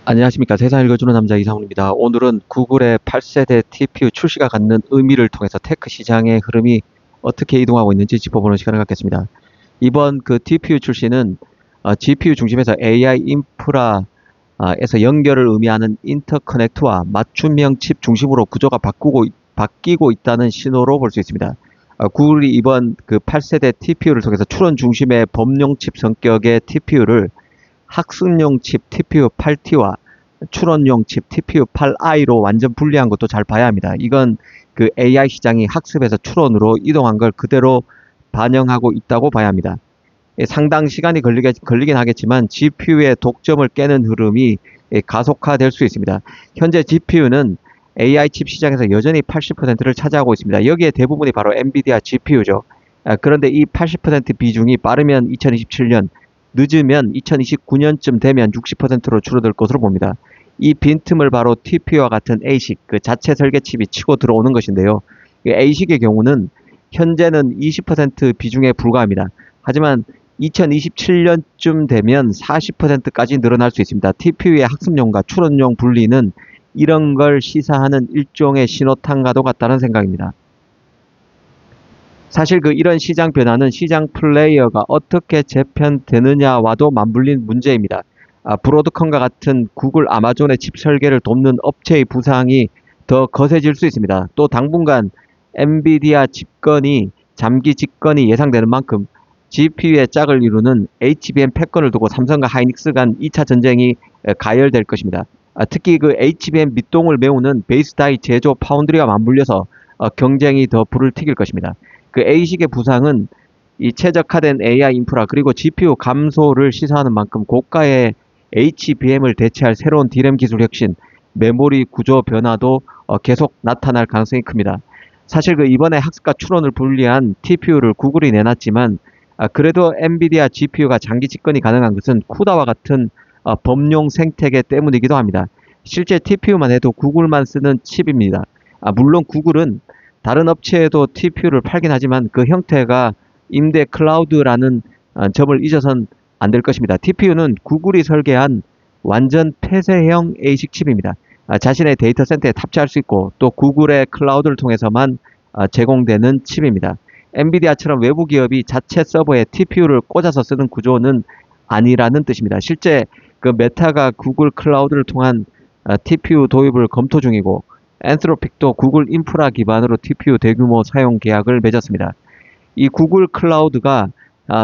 안녕하십니까. 세상 읽어주는 남자 이상훈입니다. 오늘은 구글의 8세대 TPU 출시가 갖는 의미를 통해서 테크 시장의 흐름이 어떻게 이동하고 있는지 짚어보는 시간을 갖겠습니다. 이번 그 TPU 출시는 GPU 중심에서 AI 인프라에서 연결을 의미하는 인터커넥트와 맞춤형 칩 중심으로 구조가 바뀌고 있다는 신호로 볼 수 있습니다. 구글이 이번 그 8세대 TPU를 통해서 추론 중심의 범용 칩 성격의 TPU를 학습용 칩 TPU 8T와 추론용 칩 TPU 8I로 완전 분리한 것도 잘 봐야 합니다. 이건 그 AI 시장이 학습에서 추론으로 이동한 걸 그대로 반영하고 있다고 봐야 합니다. 상당 시간이 걸리긴 하겠지만 GPU의 독점을 깨는 흐름이 가속화될 수 있습니다. 현재 GPU는 AI 칩 시장에서 여전히 80%를 차지하고 있습니다. 여기에 대부분이 바로 엔비디아 GPU죠. 그런데 이 80% 비중이 빠르면 2027년, 늦으면 2029년쯤 되면 60%로 줄어들 것으로 봅니다. 이 빈틈을 바로 TPU와 같은 ASIC, 그 자체 설계 칩이 치고 들어오는 것인데요. ASIC의 경우는 현재는 20% 비중에 불과합니다. 하지만 2027년쯤 되면 40%까지 늘어날 수 있습니다. TPU의 학습용과 추론용 분리는 이런 걸 시사하는 일종의 신호탄과도 같다는 생각입니다. 사실 이런 시장 변화는 시장 플레이어가 어떻게 재편되느냐와도 맞물린 문제입니다. 브로드컴과 같은 구글, 아마존의 칩 설계를 돕는 업체의 부상이 더 거세질 수 있습니다. 또 당분간 엔비디아 잠기 집권이 예상되는 만큼 GPU의 짝을 이루는 HBM 패권을 두고 삼성과 하이닉스 간 2차 전쟁이 가열될 것입니다. 특히 그 HBM 밑동을 메우는 베이스 다이 제조 파운드리와 맞물려서 경쟁이 더 불을 튀길 것입니다. 그 A식의 부상은 이 최적화된 AI 인프라 그리고 GPU 감소를 시사하는 만큼 고가의 HBM을 대체할 새로운 D램 기술 혁신, 메모리 구조 변화도 계속 나타날 가능성이 큽니다. 사실 이번에 학습과 추론을 분리한 TPU를 구글이 내놨지만 그래도 엔비디아 GPU가 장기 집권이 가능한 것은 쿠다와 같은 범용 생태계 때문이기도 합니다. 실제 TPU만 해도 구글만 쓰는 칩입니다. 물론 구글은 다른 업체에도 TPU를 팔긴 하지만 그 형태가 임대 클라우드라는 점을 잊어선 안 될 것입니다. TPU는 구글이 설계한 완전 폐쇄형 ASIC 칩입니다. 자신의 데이터 센터에 탑재할 수 있고 또 구글의 클라우드를 통해서만 제공되는 칩입니다. 엔비디아처럼 외부 기업이 자체 서버에 TPU를 꽂아서 쓰는 구조는 아니라는 뜻입니다. 실제 그 메타가 구글 클라우드를 통한 TPU 도입을 검토 중이고 엔스로픽도 구글 인프라 기반으로 TPU 대규모 사용 계약을 맺었습니다. 이 구글 클라우드가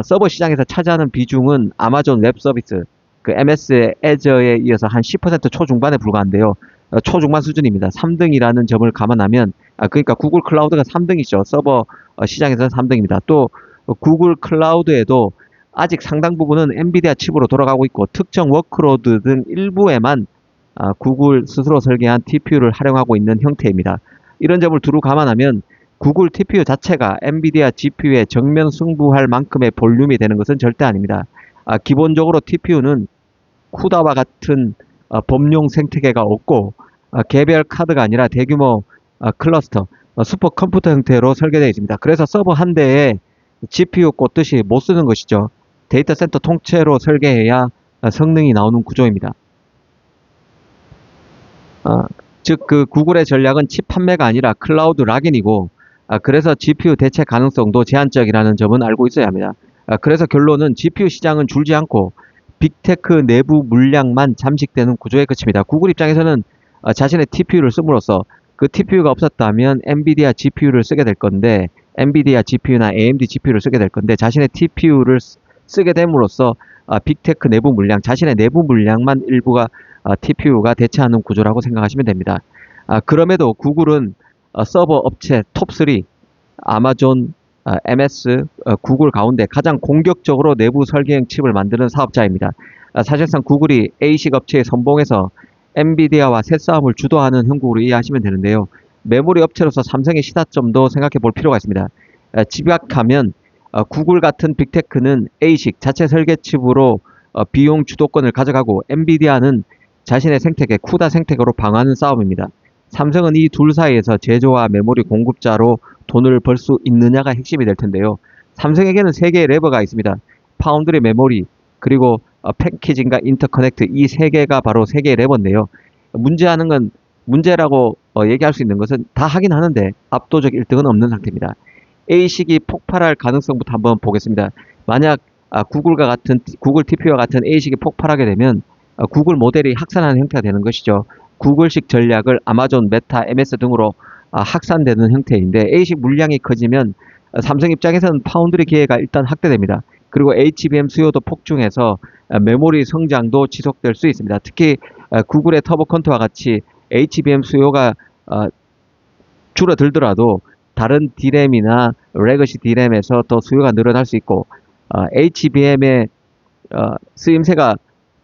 서버 시장에서 차지하는 비중은 아마존 웹 서비스, 그 MS 애저에 이어서 한 10% 초중반에 불과한데요. 초중반 수준입니다. 3등이라는 점을 감안하면, 그러니까 구글 클라우드가 3등이죠. 서버 시장에서는 3등입니다. 또 구글 클라우드에도 아직 상당 부분은 엔비디아 칩으로 돌아가고 있고 특정 워크로드 등 일부에만 구글 스스로 설계한 TPU를 활용하고 있는 형태입니다. 이런 점을 두루 감안하면 구글 TPU 자체가 엔비디아 GPU에 정면 승부할 만큼의 볼륨이 되는 것은 절대 아닙니다. 기본적으로 TPU는 쿠다와 같은 범용 생태계가 없고 개별 카드가 아니라 대규모 클러스터, 슈퍼컴퓨터 형태로 설계되어 있습니다. 그래서 서버 한 대에 GPU 꽂듯이 못 쓰는 것이죠. 데이터 센터 통째로 설계해야 성능이 나오는 구조입니다. 즉 그 구글의 전략은 칩 판매가 아니라 클라우드 락인이고 그래서 GPU 대체 가능성도 제한적이라는 점은 알고 있어야 합니다. 그래서 결론은 GPU 시장은 줄지 않고 빅테크 내부 물량만 잠식되는 구조에 그칩니다. 구글 입장에서는 자신의 TPU를 씀으로써 그 TPU가 없었다면 엔비디아 GPU를 쓰게 될 건데 엔비디아 GPU나 AMD GPU를 쓰게 될 건데 자신의 TPU를 쓰게 됨으로써 빅테크 내부 물량, 자신의 내부 물량만 일부가 TPU가 대체하는 구조라고 생각하시면 됩니다. 그럼에도 구글은 서버 업체 톱3, 아마존, MS, 구글 가운데 가장 공격적으로 내부 설계형 칩을 만드는 사업자입니다. 사실상 구글이 ASIC 업체의 선봉에서 엔비디아와 새싸움을 주도하는 형국으로 이해하시면 되는데요. 메모리 업체로서 삼성의 시사점도 생각해 볼 필요가 있습니다. 집약하면 구글 같은 빅테크는 ASIC 자체 설계 칩으로 비용 주도권을 가져가고 엔비디아는 자신의 생태계, 쿠다 생태계로 방어하는 싸움입니다. 삼성은 이 둘 사이에서 제조와 메모리 공급자로 돈을 벌 수 있느냐가 핵심이 될 텐데요. 삼성에게는 세 개의 레버가 있습니다. 파운드리 메모리, 그리고 패키징과 인터커넥트 이 세 개가 바로 세 개의 레버인데요. 문제하는 건 문제라고 얘기할 수 있는 것은 다 하긴 하는데 압도적 1등은 없는 상태입니다. A식이 폭발할 가능성부터 한번 보겠습니다. 만약 구글 TPU와 같은 A식이 폭발하게 되면 구글 모델이 확산하는 형태가 되는 것이죠. 구글식 전략을 아마존, 메타, MS 등으로 확산되는 형태인데 A식 물량이 커지면 삼성 입장에서는 파운드리 기회가 일단 확대됩니다. 그리고 HBM 수요도 폭증해서 메모리 성장도 지속될 수 있습니다. 특히 구글의 터보컨트와 같이 HBM 수요가 줄어들더라도 다른 D램이나 레거시 D램에서 더 수요가 늘어날 수 있고 HBM의 쓰임새가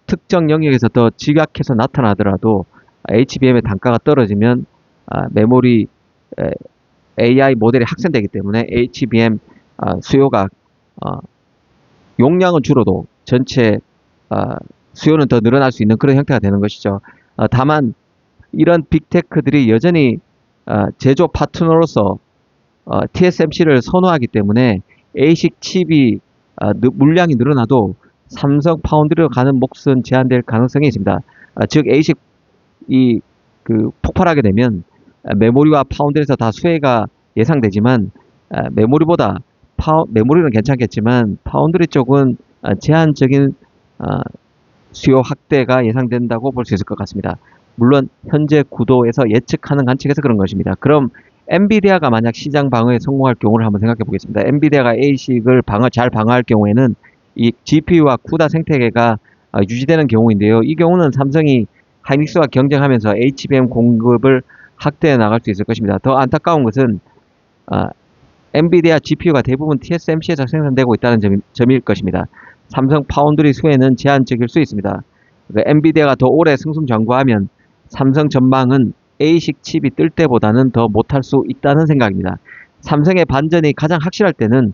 특정 영역에서 더 집약해서 나타나더라도 HBM의 단가가 떨어지면 메모리 AI 모델이 확산되기 때문에 HBM 수요가 용량은 줄어도 전체 수요는 더 늘어날 수 있는 그런 형태가 되는 것이죠. 다만 이런 빅테크들이 여전히 제조 파트너로서 TSMC를 선호하기 때문에 A식 칩이 물량이 늘어나도 삼성 파운드리로 가는 몫은 제한될 가능성이 있습니다. 즉 A식이 폭발하게 되면 메모리와 파운드리에서 다 수혜가 예상되지만 메모리는 괜찮겠지만 파운드리 쪽은 제한적인 수요 확대가 예상된다고 볼 수 있을 것 같습니다. 물론 현재 구도에서 예측하는 관측에서 그런 것입니다. 그럼 엔비디아가 만약 시장 방어에 성공할 경우를 한번 생각해 보겠습니다. 엔비디아가 A식을 잘 방어할 경우에는 이 GPU와 쿠다 생태계가 유지되는 경우인데요. 이 경우는 삼성이 하이닉스와 경쟁하면서 HBM 공급을 확대해 나갈 수 있을 것입니다. 더 안타까운 것은 엔비디아 GPU가 대부분 TSMC에서 생산되고 있다는 점일 것입니다. 삼성 파운드리 수혜는 제한적일 수 있습니다. 엔비디아가 더 오래 승승장구하면 삼성 전망은 A식 칩이 뜰 때보다는 더 못할 수 있다는 생각입니다. 삼성의 반전이 가장 확실할 때는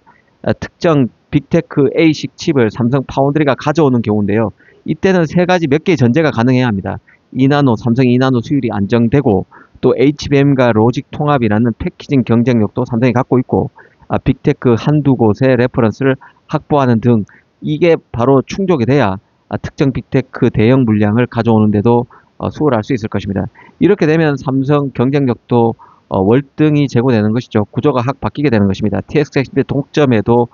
특정 빅테크 A식 칩을 삼성 파운드리가 가져오는 경우인데요. 이때는 세 가지 몇 개의 전제가 가능해야 합니다. 2나노, 삼성 2나노 수율이 안정되고 또 HBM과 로직 통합이라는 패키징 경쟁력도 삼성이 갖고 있고 빅테크 한두 곳의 레퍼런스를 확보하는 등 이게 바로 충족이 돼야 특정 빅테크 대형 물량을 가져오는데도 수월할 수 있을 것입니다. 이렇게 되면 삼성 경쟁력도 월등히 제고되는 것이죠. 구조가 확 바뀌게 되는 것입니다. TSMC 동점에도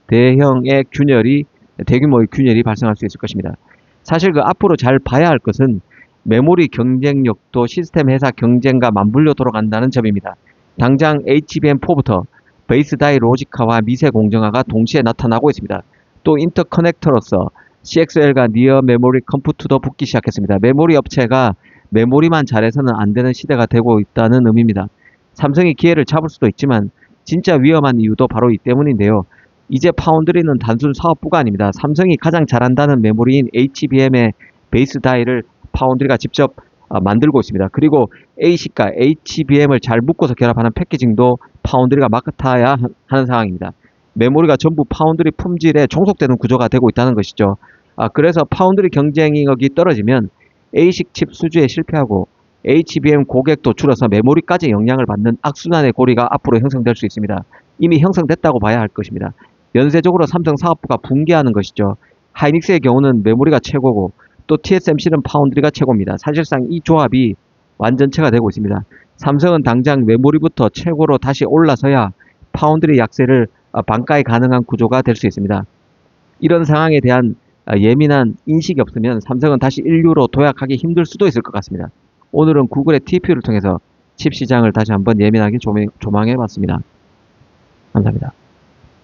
대규모의 균열이 발생할 수 있을 것입니다. 사실 앞으로 잘 봐야 할 것은 메모리 경쟁력도 시스템 회사 경쟁과 맞물려 돌아간다는 점입니다. 당장 HBM4부터 베이스 다이 로직화와 미세 공정화가 동시에 나타나고 있습니다. 또 인터커넥터로서 CXL과 니어 메모리 컴퓨터도 붙기 시작했습니다. 메모리 업체가 메모리만 잘해서는 안 되는 시대가 되고 있다는 의미입니다. 삼성이 기회를 잡을 수도 있지만 진짜 위험한 이유도 바로 이 때문인데요. 이제 파운드리는 단순 사업부가 아닙니다. 삼성이 가장 잘한다는 메모리인 HBM의 베이스 다이를 파운드리가 직접 만들고 있습니다. 그리고 A식과 HBM을 잘 묶어서 결합하는 패키징도 파운드리가 맡아야 하는 상황입니다. 메모리가 전부 파운드리 품질에 종속되는 구조가 되고 있다는 것이죠. 그래서 파운드리 경쟁력이 떨어지면 A식 칩 수주에 실패하고 HBM 고객도 줄어서 메모리까지 영향을 받는 악순환의 고리가 앞으로 형성될 수 있습니다. 이미 형성됐다고 봐야 할 것입니다. 연쇄적으로 삼성 사업부가 붕괴하는 것이죠. 하이닉스의 경우는 메모리가 최고고 또 TSMC는 파운드리가 최고입니다. 사실상 이 조합이 완전체가 되고 있습니다. 삼성은 당장 메모리부터 최고로 다시 올라서야 파운드리 약세를 반가에 가능한 구조가 될 수 있습니다. 이런 상황에 대한 예민한 인식이 없으면 삼성은 다시 인류로 도약하기 힘들 수도 있을 것 같습니다. 오늘은 구글의 TPU를 통해서 칩 시장을 다시 한번 예민하게 조망해 봤습니다. 감사합니다.